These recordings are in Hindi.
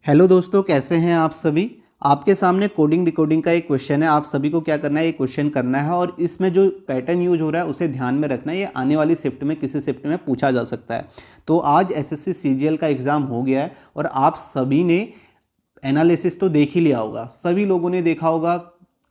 हेलो दोस्तों, कैसे हैं आप सभी। आपके सामने कोडिंग डिकोडिंग का एक क्वेश्चन है। आप सभी को क्या करना है, ये क्वेश्चन करना है और इसमें जो पैटर्न यूज हो रहा है उसे ध्यान में रखना है। ये आने वाली शिफ्ट में किसी शिफ्ट में पूछा जा सकता है। तो आज एसएससी सीजीएल का एग्ज़ाम हो गया है और आप सभी ने एनालिसिस तो देख ही लिया होगा। सभी लोगों ने देखा होगा,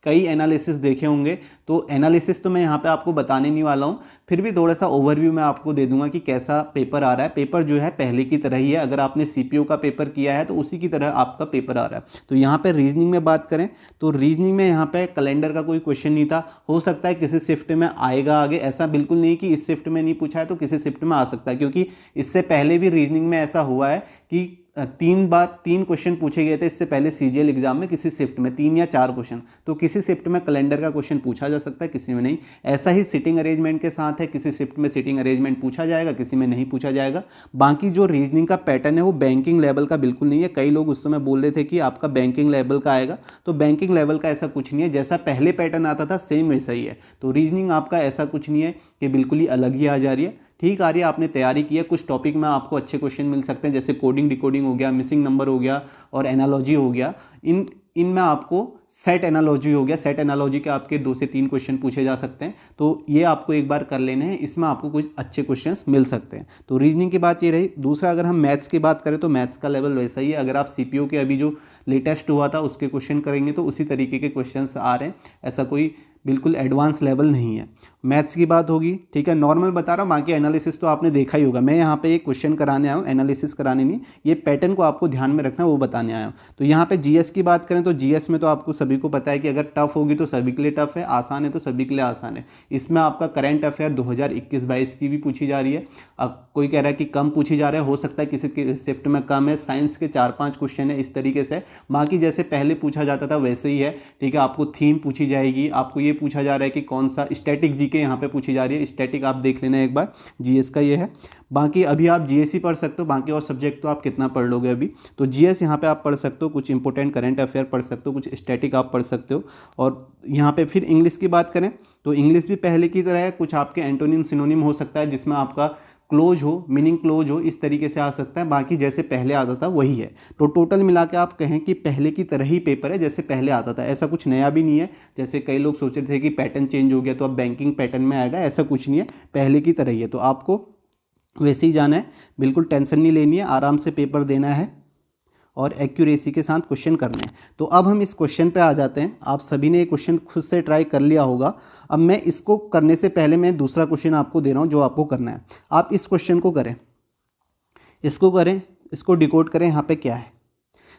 कई एनालिसिस देखे होंगे। तो एनालिसिस तो मैं यहाँ पे आपको बताने नहीं वाला हूँ, फिर भी थोड़ा सा ओवरव्यू मैं आपको दे दूंगा कि कैसा पेपर आ रहा है। पेपर जो है पहले की तरह ही है। अगर आपने सीपीओ का पेपर किया है तो उसी की तरह आपका पेपर आ रहा है। तो यहाँ पे रीजनिंग में बात करें तो रीजनिंग में यहाँ पे कैलेंडर का कोई क्वेश्चन नहीं था। हो सकता है किसी शिफ्ट में आएगा आगे, ऐसा बिल्कुल नहीं कि इस शिफ्ट में नहीं पूछा है तो किसी शिफ्ट में आ सकता है, क्योंकि इससे पहले भी रीजनिंग में ऐसा हुआ है कि 3 क्वेश्चन पूछे गए थे इससे पहले सीजीएल एग्जाम में, किसी शिफ्ट में 3 या 4 क्वेश्चन। तो किसी शिफ्ट में कैलेंडर का क्वेश्चन पूछा जा सकता है, किसी में नहीं। ऐसा ही सिटिंग अरेंजमेंट के साथ है, किसी शिफ्ट में सिटिंग अरेंजमेंट पूछा जाएगा, किसी में नहीं पूछा जाएगा। बाकी जो रीजनिंग का पैटर्न है वो बैंकिंग लेवल का बिल्कुल नहीं है। कई लोग उस समय बोल रहे थे कि आपका बैंकिंग लेवल का आएगा, तो बैंकिंग लेवल का ऐसा कुछ नहीं है। जैसा पहले पैटर्न आता था सेम वैसा ही है। तो रीजनिंग आपका ऐसा कुछ नहीं है कि बिल्कुल ही अलग ही आ जा रही है, ठीक आ रही है। आपने तैयारी की है, कुछ टॉपिक में आपको अच्छे क्वेश्चन मिल सकते हैं, जैसे कोडिंग डिकोडिंग हो गया, मिसिंग नंबर हो गया और एनालॉजी हो गया। इनमें आपको सेट एनालॉजी हो गया, सेट एनालॉजी के आपके 2 से 3 क्वेश्चन पूछे जा सकते हैं। तो ये आपको एक बार कर लेने हैं, इसमें आपको कुछ अच्छे क्वेश्चंस मिल सकते हैं। तो रीजनिंग की बात ये रही। दूसरा, अगर हम मैथ्स की बात करें तो मैथ्स का लेवल वैसा ही है। अगर आप सीपीओ के अभी जो लेटेस्ट हुआ था उसके क्वेश्चन करेंगे तो उसी तरीके के क्वेश्चंस आ रहे हैं, ऐसा कोई बिल्कुल एडवांस लेवल नहीं है। मैथ्स की बात होगी, ठीक है, नॉर्मल बता रहा हूँ। बाकी एनालिसिस तो आपने देखा ही होगा। मैं यहाँ पे एक क्वेश्चन कराने आया हूँ, एनालिसिस कराने नहीं, ये पैटर्न को आपको ध्यान में रखना है वो बताने आया हूँ। तो यहाँ पे जीएस की बात करें तो जीएस में तो आपको सभी को पता है कि अगर टफ होगी तो सभी के लिए टफ है, आसान है तो सभी के लिए आसान है। इसमें आपका करंट अफेयर 2021-22 की भी पूछी जा रही है। अब कोई कह रहा है कि कम पूछी जा रहा है, हो सकता है किसी के शिफ्ट में कम है। साइंस के 4-5 क्वेश्चन है, इस तरीके से। बाकी जैसे पहले पूछा जाता था वैसे ही है, ठीक है। आपको थीम पूछी जाएगी, आपको ये पूछा जा रहा है कि कौन सा स्टैटिक जीके यहाँ पे पूछी जा रही है। स्टैटिक आप देख लेना एक बार, जीएस का ये है। बाकी अभी आप जीएस ही पढ़ सकते हो, बाकी और सब्जेक्ट तो आप कितना पढ़ लोगे अभी। तो जीएस यहाँ पे आप पढ़ सकते हो, कुछ इंपॉर्टेंट करंट अफेयर पढ़ सकते हो, कुछ स्टैटिक आप पढ़ सकते हो। और यहाँ पे फिर इंग्लिश की बात करें तो इंग्लिश भी पहले की तरह है। कुछ आपके एंटोनिम सिनोनिम हो सकता है जिसमें आपका क्लोज हो, मीनिंग क्लोज हो, इस तरीके से आ सकता है। बाकी जैसे पहले आता था वही है। तो टोटल मिला के आप कहें कि पहले की तरह ही पेपर है जैसे पहले आता था। ऐसा कुछ नया भी नहीं है, जैसे कई लोग सोच रहे थे कि पैटर्न चेंज हो गया तो अब बैंकिंग पैटर्न में आएगा, ऐसा कुछ नहीं है, पहले की तरह ही है। तो आपको वैसे ही जाना है, बिल्कुल टेंशन नहीं लेनी है, आराम से पेपर देना है और एक्यूरेसी के साथ क्वेश्चन करने हैं। तो अब हम इस क्वेश्चन पे आ जाते हैं। आप सभी ने ये क्वेश्चन खुद से ट्राई कर लिया होगा। अब मैं इसको करने से पहले मैं दूसरा क्वेश्चन आपको दे रहा हूँ जो आपको करना है। आप इस क्वेश्चन को करें, इसको करें, इसको डिकोड करें। यहाँ पे क्या है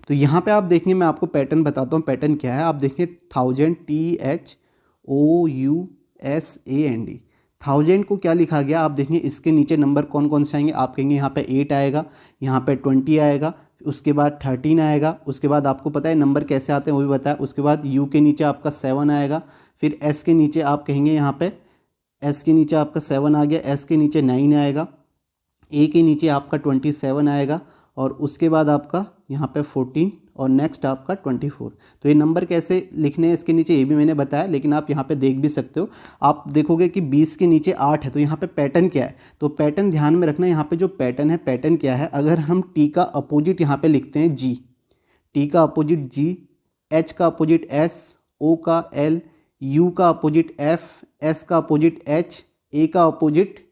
तो यहाँ पे आप देखिए, मैं आपको पैटर्न बताता हूँ। पैटर्न क्या है आप देखिए, 1000 THOUSAND। 1000 को क्या लिखा गया आप देखिए, इसके नीचे नंबर कौन कौन से आएंगे। आप कहेंगे यहाँ पे 8 आएगा, यहाँ पे 20 आएगा, उसके बाद 13 आएगा। उसके बाद आपको पता है नंबर कैसे आते हैं वो भी बताया। उसके बाद यू के नीचे आपका 7 आएगा। फिर एस के नीचे आप कहेंगे, यहाँ पे एस के नीचे आपका 7 आ गया, एस के नीचे 9 आएगा, ए के नीचे आपका 27 आएगा और उसके बाद आपका यहाँ पे 14 और नेक्स्ट आपका 24। तो ये नंबर कैसे लिखने हैं इसके नीचे ये भी मैंने बताया, लेकिन आप यहाँ पे देख भी सकते हो। आप देखोगे कि 20 के नीचे 8 है। तो यहाँ पे पैटर्न क्या है, तो पैटर्न ध्यान में रखना। यहाँ पे जो पैटर्न है, पैटर्न क्या है, अगर हम टी का अपोजिट यहाँ पे लिखते हैं जी, टी का अपोजिट जी, एच का अपोजिट एस, ओ का एल, यू का अपोजिट एफ, एस का अपोजिट एच, ए का अपोजिट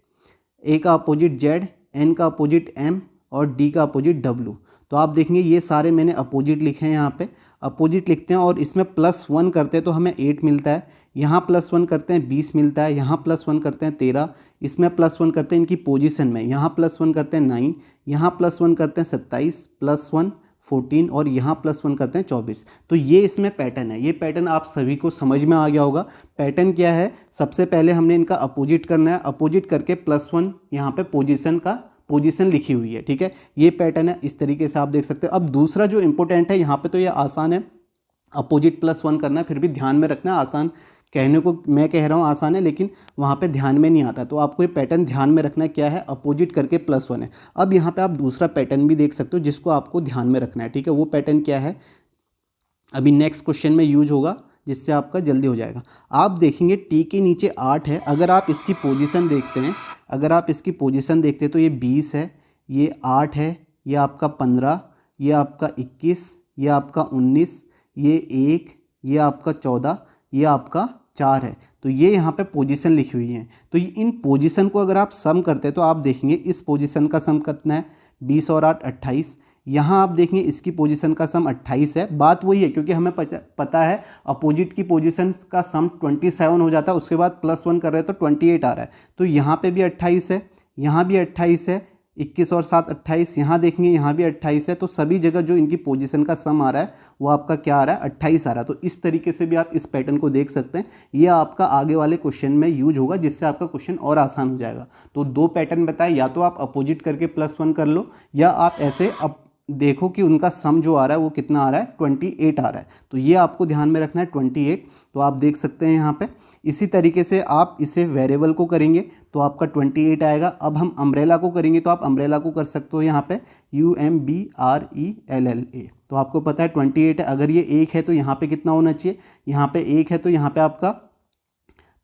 जेड, एन का अपोजिट एम और डी का अपोजिट डब्ल्यू। तो आप देखेंगे ये सारे मैंने अपोजिट लिखे हैं। यहाँ पे अपोजिट लिखते हैं और इसमें +1 करते हैं तो हमें 8 मिलता है। यहाँ +1 करते हैं 20 मिलता है। यहाँ +1 करते हैं 13, इसमें +1 करते हैं इनकी पोजीशन में। यहाँ +1 करते हैं 9, यहाँ +1 करते हैं 27, +1 14 और यहाँ +1 करते हैं 24। तो ये इसमें पैटर्न है। ये पैटर्न आप सभी को समझ में आ गया होगा। पैटर्न क्या है, सबसे पहले हमने इनका अपोजिट करना है, अपोजिट करके +1 यहाँ पे पोजीशन लिखी हुई है, ठीक है। ये पैटर्न है, इस तरीके से आप देख सकते हैं। अब दूसरा जो इंपॉर्टेंट है यहाँ पे, तो ये आसान है, अपोजिट +1 करना है, फिर भी ध्यान में रखना है। आसान कहने को मैं कह रहा हूँ आसान है, लेकिन वहाँ पे ध्यान में नहीं आता। तो आपको ये पैटर्न ध्यान में रखना है, क्या है, अपोजिट करके +1 है। अब यहाँ पे आप दूसरा पैटर्न भी देख सकते हो जिसको आपको ध्यान में रखना है, ठीक है। वो पैटर्न क्या है अभी नेक्स्ट क्वेश्चन में यूज होगा, जिससे आपका जल्दी हो जाएगा। आप देखेंगे टी के नीचे 8 है। अगर आप इसकी पोजीशन देखते हैं, तो ये 20 है, ये 8 है, ये आपका 15, ये आपका 21, ये आपका 19, ये 1, ये आपका 14, ये आपका 4 है। तो ये यहाँ पे पोजीशन लिखी हुई है। तो इन पोजीशन को अगर आप सम करते हैं तो आप देखेंगे इस पोजीशन का सम कितना है, 20 और 8 28। यहाँ आप देखेंगे इसकी पोजीशन का सम 28 है। बात वही है, क्योंकि हमें पता है अपोजिट की पोजीशन का सम 27 हो जाता है, उसके बाद +1 कर रहे हैं तो 28 आ रहा है। तो यहाँ पे भी 28 है, यहाँ भी 28 है, 21 और 7 28, यहाँ देखेंगे यहाँ भी 28 है। तो सभी जगह जो इनकी पोजीशन का सम आ रहा है वो आपका क्या आ रहा है, 28 आ रहा है। तो इस तरीके से भी आप इस पैटर्न को देख सकते हैं। ये आपका आगे वाले क्वेश्चन में यूज होगा, जिससे आपका क्वेश्चन और आसान हो जाएगा। तो 2 पैटर्न बताए, या तो आप अपोजिट करके +1 कर लो, या आप ऐसे देखो कि उनका सम जो आ रहा है वो कितना आ रहा है, 28 आ रहा है। तो ये आपको ध्यान में रखना है 28। तो आप देख सकते हैं यहाँ पे। इसी तरीके से आप इसे वेरिएबल को करेंगे तो आपका 28 आएगा। अब हम अम्ब्रेला को करेंगे तो आप अम्ब्रेला को कर सकते हो यहाँ पे UMBRELLA। तो आपको पता है 28 है। अगर ये 1 है तो यहाँ पे कितना होना चाहिए, यहाँ पे 1 है तो यहाँ पे आपका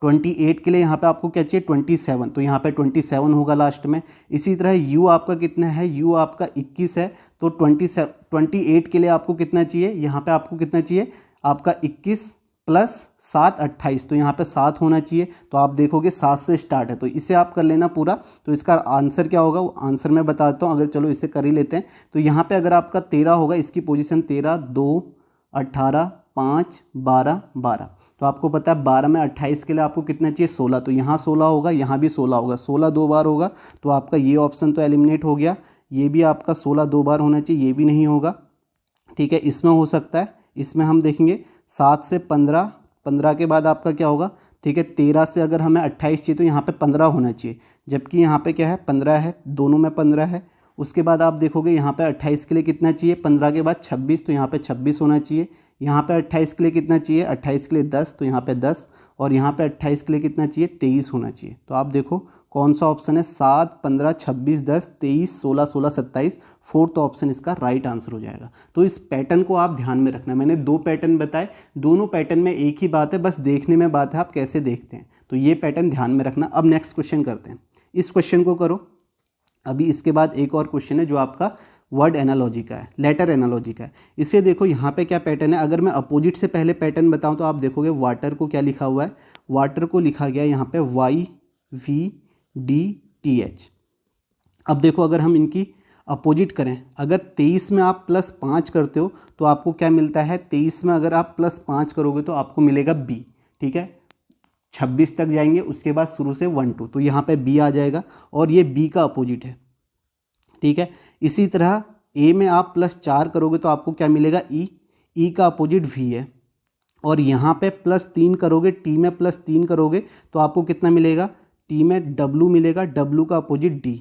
28 के लिए यहाँ पे आपको क्या चाहिए, 27। तो यहाँ पे 27 होगा लास्ट में। इसी तरह U आपका कितना है, U आपका 21 है, तो 28 के लिए आपको कितना चाहिए, यहाँ पे आपको कितना चाहिए, आपका 21 + 7 28। तो यहाँ पे 7 होना चाहिए। तो आप देखोगे 7 से स्टार्ट है, तो इसे आप कर लेना पूरा। तो इसका आंसर क्या होगा, वो आंसर मैं बताता हूँ। अगर चलो इसे कर ही लेते हैं। तो यहाँ पे अगर आपका 13 होगा, इसकी पोजीशन 13, 2, 18, 5, 12, 12। तो आपको पता है 12 में 28 के लिए आपको कितना चाहिए, 16। तो यहाँ 16 होगा, यहाँ भी 16 होगा। 16 2 बार होगा, तो आपका ये ऑप्शन तो एलिमिनेट हो गया। ये भी आपका 16 2 बार होना चाहिए, ये भी नहीं होगा। ठीक है, इसमें हो सकता है, इसमें हम देखेंगे 7 से 15, 15 के बाद आपका क्या होगा। ठीक है, 13 से अगर हमें 28 चाहिए तो यहाँ पे 15 होना चाहिए, जबकि यहाँ पे क्या है, 15 है, दोनों में 15 है। उसके बाद आप देखोगे यहाँ पे 28 के लिए कितना चाहिए, 15 के बाद 26, तो यहाँ पे 26 होना चाहिए। यहाँ पे 28 के लिए कितना चाहिए, 28 के लिए 10, तो यहाँ पे 10। और यहाँ पे 28 के लिए कितना चाहिए, 23 होना चाहिए। तो आप देखो कौन सा ऑप्शन है, 7, 15, 26, 10, 23, 16, 16, 27। फोर्थ ऑप्शन इसका राइट आंसर हो जाएगा। तो इस पैटर्न को आप ध्यान में रखना। मैंने 2 पैटर्न बताए, दोनों पैटर्न में एक ही बात है, बस देखने में बात है आप कैसे देखते हैं। तो ये पैटर्न ध्यान में रखना। अब नेक्स्ट क्वेश्चन करते हैं। इस क्वेश्चन को करो। अभी इसके बाद एक और क्वेश्चन है जो आपका वर्ड एनालॉजी का है, लेटर एनालॉजी का है। इसे देखो यहाँ पे क्या पैटर्न है। अगर मैं अपोजिट से पहले पैटर्न बताऊँ तो आप देखोगे वाटर को क्या लिखा हुआ है, वाटर को लिखा गया यहाँ पे YVDTH। अब देखो अगर हम इनकी अपोजिट करें, अगर 23 में आप +5 करते हो तो आपको क्या मिलता है, 23 में अगर आप +5 करोगे तो आपको मिलेगा B। ठीक है, 26 तक जाएंगे, उसके बाद शुरू से 1 2, तो यहाँ पे B आ जाएगा और ये B का अपोजिट है। ठीक है, इसी तरह A में आप +4 करोगे तो आपको क्या मिलेगा, E का अपोजिट V है। और यहाँ पे +3 करोगे, T में +3 करोगे तो आपको कितना मिलेगा, T में W मिलेगा, W का अपोजिट D।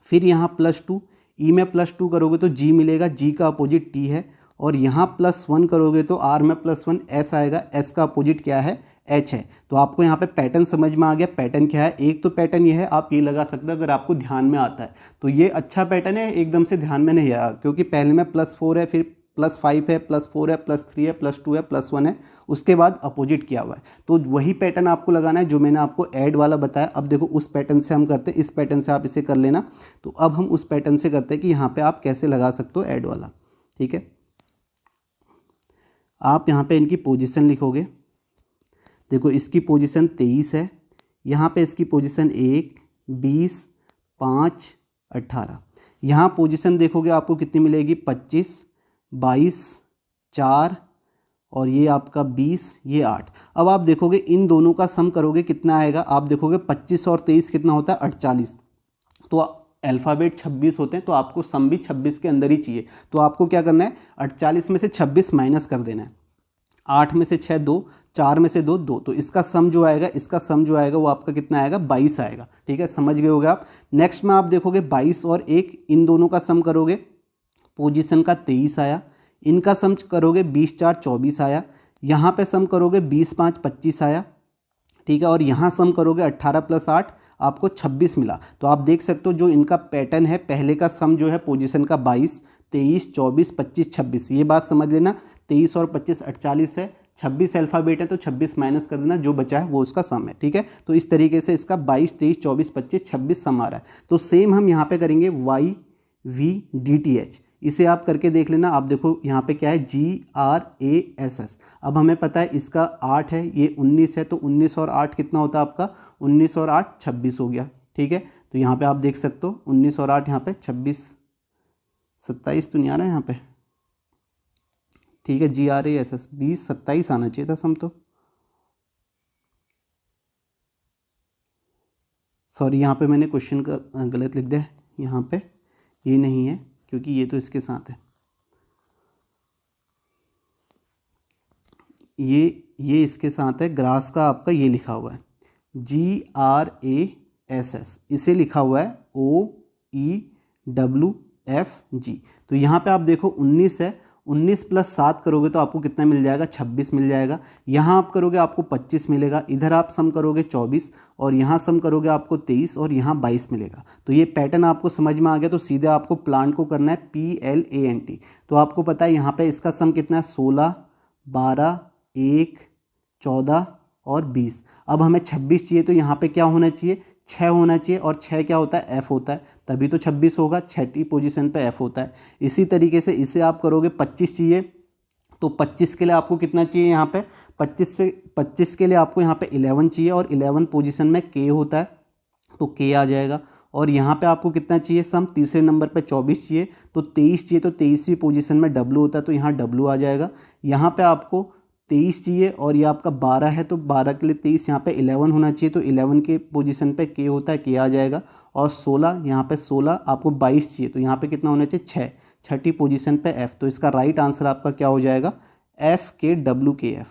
फिर यहाँ +2, E में +2 करोगे तो G मिलेगा, G का अपोजिट T है। और यहाँ +1 करोगे तो R में +1 S आएगा, S का अपोजिट क्या है, H है। तो आपको यहाँ पे पैटर्न समझ में आ गया। पैटर्न क्या है, एक तो पैटर्न ये है, आप ये लगा सकते हो अगर आपको ध्यान में आता है तो ये अच्छा पैटर्न है। एकदम से ध्यान में नहीं आया क्योंकि पहले में +4 है, फिर +5 है, +4 है, +3 है, +2 है, +1 है, उसके बाद अपोजिट किया हुआ है। तो वही पैटर्न आपको लगाना है जो मैंने आपको ऐड वाला बताया। अब देखो उस पैटर्न से हम करते हैं, इस पैटर्न से आप इसे कर लेना। तो अब हम उस पैटर्न से करते हैं कि यहाँ पे आप कैसे लगा सकते हो ऐड वाला। ठीक है, आप यहाँ पे इनकी पोजीशन लिखोगे। देखो इसकी पोजीशन 23 है, यहाँ पे इसकी पोजीशन 1, 20, 5, 18। यहाँ पोजीशन देखोगे आपको कितनी मिलेगी, 25, 22, 4 और ये आपका 20, ये 8। अब आप देखोगे इन दोनों का सम करोगे कितना आएगा। आप देखोगे 25 और 23 कितना होता है, 48। तो अल्फ़ाबेट 26 होते हैं, तो आपको सम भी 26 के अंदर ही चाहिए। तो आपको क्या करना है, 48 में से 26 माइनस कर देना है। 8 में से 6 2, 4 में से 2 2। तो इसका सम जो आएगा, इसका सम जो आएगा वो आपका कितना आएगा, 22 आएगा। ठीक है, समझ गए होगे आप। नेक्स्ट में आप देखोगे 22 और 1, इन दोनों का सम करोगे, पोजीशन का 23 आया। इनका सम करोगे 20 4 24 आया। यहाँ पे सम करोगे 20 5 25 आया। ठीक है, और यहाँ सम करोगे 18 + 8 आपको 26 मिला। तो आप देख सकते हो जो इनका पैटर्न है, पहले का सम जो है पोजीशन का 22, 23, 24, 25, 26। ये बात समझ लेना, 23 और 25 48 है, 26 अल्फ़ाबेट है तो 26 माइनस कर देना, जो बचा है वो उसका सम है। ठीक है, तो इस तरीके से इसका 22, 23, 24, 25, 26 सम आ रहा है। तो सेम हम यहाँ पे करेंगे YVDTH। इसे आप करके देख लेना। आप देखो यहाँ पे क्या है, GRASS। अब हमें पता है इसका 8 है, ये 19 है, तो 19 और 8 कितना होता है आपका, 19 और 8 26 हो गया। ठीक है, तो यहाँ पे आप देख सकते हो 19 और 8 यहाँ पे 26, 27 तो नहीं आ रहा है यहाँ पे। ठीक है, GRASS 20 27 आना चाहिए था सम तो। सॉरी, यहाँ पे मैंने क्वेश्चन का गलत लिख दिया, यहाँ पे ये नहीं है क्योंकि ये तो इसके साथ है। ये इसके साथ है, ग्रास का आपका ये लिखा हुआ है GRASS, इसे लिखा हुआ है OEWFG। तो यहाँ पे आप देखो 19 है, 19 + 7 करोगे तो आपको कितना मिल जाएगा, 26 मिल जाएगा। यहाँ आप करोगे आपको 25 मिलेगा, इधर आप सम करोगे 24, और यहाँ सम करोगे आपको 23, और यहाँ 22 मिलेगा। तो ये पैटर्न आपको समझ में आ गया। तो सीधे आपको प्लांट को करना है PLANT। तो आपको पता है यहाँ पे इसका सम कितना है, 16, 12, 1, 14 और 20। अब हमें 26 चाहिए, तो यहाँ पे क्या होना चाहिए, 6 होना चाहिए, और 6 क्या होता है, F होता है, तभी तो 26 होगा, 6ठी पोजीशन पे F होता है। इसी तरीके से इसे आप करोगे 25 चाहिए, तो 25 के लिए आपको कितना चाहिए, यहाँ पे 25 के लिए आपको यहाँ पे 11 चाहिए, और 11 पोजीशन में K होता है, तो K आ जाएगा। और यहाँ पे आपको कितना चाहिए सम, तीसरे नंबर पे 24 चाहिए, तो 23 चाहिए, तो 23वीं पोजीशन में W होता है, तो यहाँ W आ जाएगा। यहाँ पे आपको 23 चाहिए, और ये आपका 12 है, तो 12 के लिए 23, यहाँ पे 11 होना चाहिए, तो 11 के पोजीशन पे K होता है, K आ जाएगा। और 16, यहाँ पे 16 आपको 22 चाहिए, तो यहाँ पे कितना होना चाहिए, 6, 6ठी पोजीशन पे F। तो इसका राइट आंसर आपका क्या हो जाएगा, FKWKF।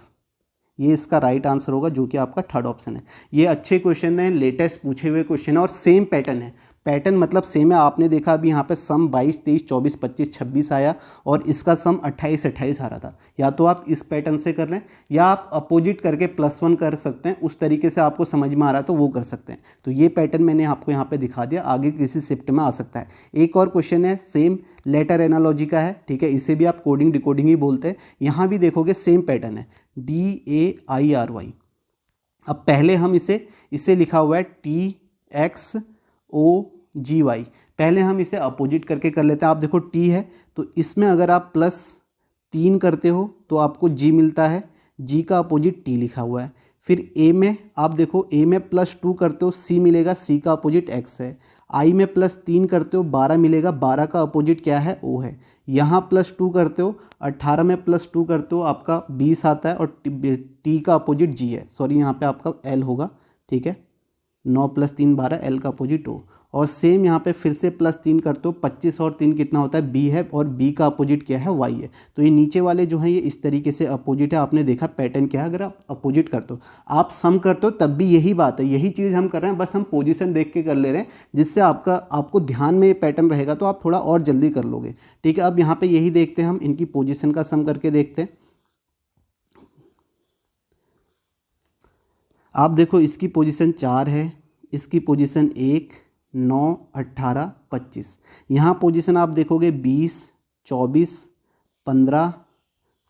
ये इसका राइट आंसर होगा, जो कि आपका थर्ड ऑप्शन है। ये अच्छे क्वेश्चन है, लेटेस्ट पूछे हुए क्वेश्चन है, और सेम पैटर्न है। पैटर्न मतलब सेम है। आपने देखा अभी यहाँ पे सम 22, 23, 24, 25, 26 आया, और इसका सम 28, 28 आ रहा था। या तो आप इस पैटर्न से कर रहे हैं, या आप अपोजिट करके +1 कर सकते हैं। उस तरीके से आपको समझ में आ रहा है तो वो कर सकते हैं। तो ये पैटर्न मैंने आपको यहाँ पे दिखा दिया, आगे किसी शिफ्ट में आ सकता है। एक और क्वेश्चन है, सेम लेटर एनालॉजी का है, ठीक है, इसे भी आप कोडिंग डिकोडिंग ही बोलते हैं। यहाँ भी देखोगे सेम पैटर्न है, DAIRY। अब पहले हम इसे लिखा हुआ है TXOGY। पहले हम इसे अपोजिट करके कर लेते हैं। आप देखो T है, तो इसमें अगर आप +3 करते हो तो आपको G मिलता है, G का अपोजिट T लिखा हुआ है। फिर A में आप देखो, A में +2 करते हो C मिलेगा, C का अपोजिट X है। I में +3 करते हो 12 मिलेगा, 12 का अपोजिट क्या है, O है। यहाँ +2 करते हो 18 में +2 करते हो आपका 20 आता है, और T का अपोजिट G है, सॉरी यहाँ पे आपका L होगा, ठीक है। 9 + 3 12, L का अपोजिट O। और सेम यहाँ पे फिर से +3 करते हो, 25 और 3 कितना होता है, B है, और B का अपोजिट क्या है, Y है। तो ये नीचे वाले जो हैं ये इस तरीके से अपोजिट है। आपने देखा पैटर्न क्या है, अगर आप अपोजिट करते हो, आप सम करते हो, तब भी यही बात है, यही चीज़ हम कर रहे हैं, बस हम पोजीशन देख के कर ले रहे हैं, जिससे आपको ध्यान में ये पैटर्न रहेगा, तो आप थोड़ा और जल्दी कर लोगे, ठीक है। अब यहाँ पर यही देखते हैं, हम इनकी पोजिशन का सम करके देखते हैं। आप देखो इसकी पोजीशन 4 है, इसकी पोजीशन 1, 9, 18, 25। यहाँ पोजीशन आप देखोगे 20, 24, 15,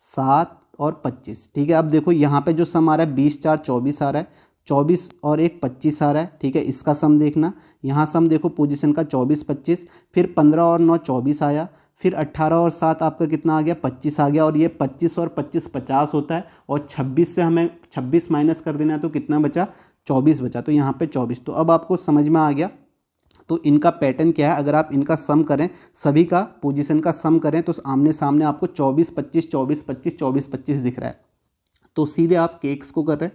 7 और 25, ठीक है। अब देखो यहाँ पे जो सम आ रहा है 20, 4, 24 आ रहा है, 24 और 1 25 आ रहा है, ठीक है। इसका सम देखना, यहाँ सम देखो पोजीशन का 24, 25, फिर 15 और 9 24 आया, फिर 18 और 7 आपका कितना आ गया, 25 आ गया। और ये 25 और 25 50 होता है, और 26 से हमें 26 माइनस कर देना है, तो कितना बचा, 24 बचा। तो यहाँ पे 24। तो अब आपको समझ में आ गया। तो इनका पैटर्न क्या है, अगर आप इनका सम करें, सभी का पोजीशन का सम करें, तो आमने सामने आपको 24 25 24 25 24 25 दिख रहा है। तो सीधे आप केक्स को कर रहे हैं,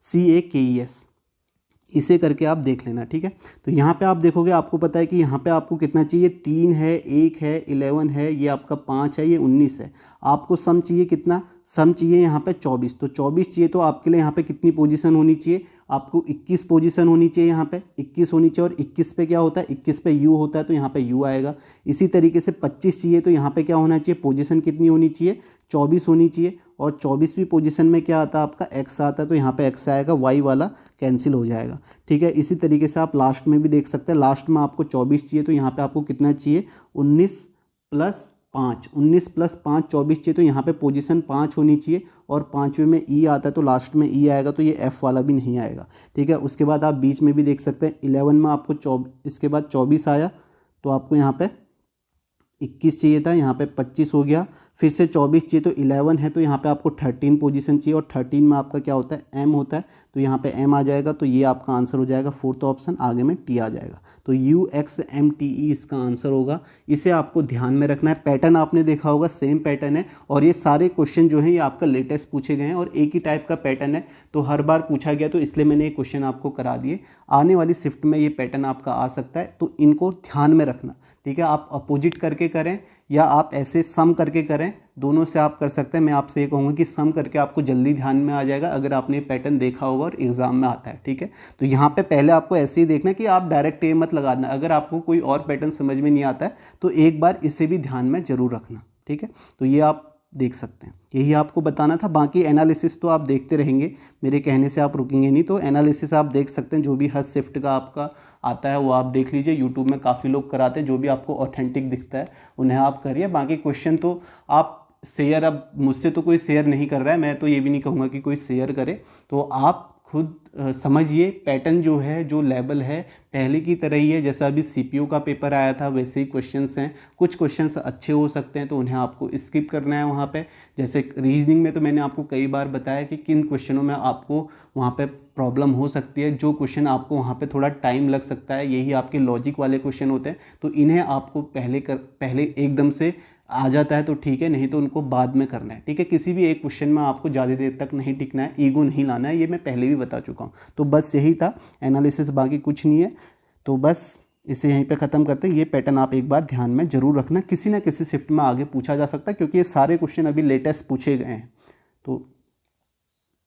CAKES, इसे करके आप देख लेना, ठीक है। तो यहाँ पे आप देखोगे, आपको पता है कि यहाँ पे आपको कितना चाहिए, 3 है, 1 है, 11 है, ये आपका 5 है, ये 19 है। आपको सम चाहिए कितना, सम चाहिए यहाँ पे 24। तो 24 चाहिए, तो आपके लिए यहाँ पे कितनी पोजीशन होनी चाहिए, आपको 21 पोजीशन होनी चाहिए, यहाँ पे 21 होनी चाहिए। और 21 पे क्या होता है, 21 पे U होता है, तो यहाँ पे U आएगा। इसी तरीके से 25 चाहिए, तो यहाँ पे क्या होना चाहिए, पोजीशन कितनी होनी चाहिए, 24 होनी चाहिए। और 24वीं पोजीशन में क्या आता है आपका, X आता है, तो यहाँ पे X आएगा, Y वाला कैंसिल हो जाएगा, ठीक है। इसी तरीके से आप लास्ट में भी देख सकते हैं, लास्ट में आपको 24 चाहिए, तो यहाँ पे आपको कितना चाहिए, 19 + 5, 19 + 5 24 चाहिए, तो यहाँ पे पोजीशन 5 होनी चाहिए। और 5वें में E आता है, तो लास्ट में E आएगा, तो ये F वाला भी नहीं आएगा, ठीक है। उसके बाद आप बीच में भी देख सकते हैं, 11 में आपको इसके बाद 24 आया, तो आपको यहाँ पे 21 चाहिए था, यहाँ पे 25 हो गया, फिर से 24 चाहिए तो 11 है, तो यहाँ पे आपको 13 पोजीशन चाहिए, और 13 में आपका क्या होता है, एम होता है, तो यहाँ पे एम आ जाएगा, तो ये आपका आंसर हो जाएगा फोर्थ ऑप्शन, आगे में टी आ जाएगा, तो UXMTE इसका आंसर होगा। इसे आपको ध्यान में रखना है। पैटर्न आपने देखा होगा, सेम पैटर्न है, और ये सारे क्वेश्चन जो हैं ये आपका लेटेस्ट पूछे गए हैं और एक ही टाइप का पैटर्न है, तो हर बार पूछा गया, तो इसलिए मैंने ये क्वेश्चन आपको करा दिए। आने वाली शिफ्ट में ये पैटर्न आपका आ सकता है, तो इनको ध्यान में रखना, ठीक है। आप अपोजिट करके करें या आप ऐसे सम करके करें, दोनों से आप कर सकते हैं। मैं आपसे ये कहूँगा कि सम करके आपको जल्दी ध्यान में आ जाएगा अगर आपने ये पैटर्न देखा होगा और एग्जाम में आता है, ठीक है। तो यहाँ पे पहले आपको ऐसे ही देखना है कि आप डायरेक्ट ये मत लगाना, अगर आपको कोई और पैटर्न समझ में नहीं आता है तो एक बार इसे भी ध्यान में जरूर रखना, ठीक है। तो ये आप देख सकते हैं, यही आपको बताना था। बाकी एनालिसिस तो आप देखते रहेंगे, मेरे कहने से आप रुकेंगे नहीं, तो एनालिसिस आप देख सकते हैं, जो भी हर शिफ्ट का आपका आता है वो आप देख लीजिए। यूट्यूब में काफ़ी लोग कराते हैं, जो भी आपको ऑथेंटिक दिखता है उन्हें आप करिए। बाकी क्वेश्चन तो आप शेयर, अब मुझसे तो कोई शेयर नहीं कर रहा है, मैं तो ये भी नहीं कहूँगा कि कोई शेयर करे, तो आप खुद समझिए। पैटर्न जो है, जो लेवल है पहले की तरह ही है, जैसा अभी CPU का पेपर आया था वैसे ही क्वेश्चंस हैं। कुछ क्वेश्चंस अच्छे हो सकते हैं तो उन्हें आपको स्किप करना है वहाँ पे। जैसे रीजनिंग में तो मैंने आपको कई बार बताया कि किन क्वेश्चनों में आपको वहाँ पे प्रॉब्लम हो सकती है, जो क्वेश्चन आपको वहाँ पे थोड़ा टाइम लग सकता है, यही आपके लॉजिक वाले क्वेश्चन होते हैं, तो इन्हें आपको पहले एकदम से आ जाता है तो ठीक है, नहीं तो उनको बाद में करना है, ठीक है। किसी भी एक क्वेश्चन में आपको ज़्यादा देर तक नहीं टिकना है, ईगो नहीं लाना है, ये मैं पहले भी बता चुका हूँ। तो बस यही था एनालिसिस, बाकी कुछ नहीं है। तो बस इसे यहीं पे ख़त्म करते हैं। ये पैटर्न आप एक बार ध्यान में जरूर रखना, किसी ना किसी शिफ्ट में आगे पूछा जा सकता है, क्योंकि ये सारे क्वेश्चन अभी लेटेस्ट पूछे गए हैं। तो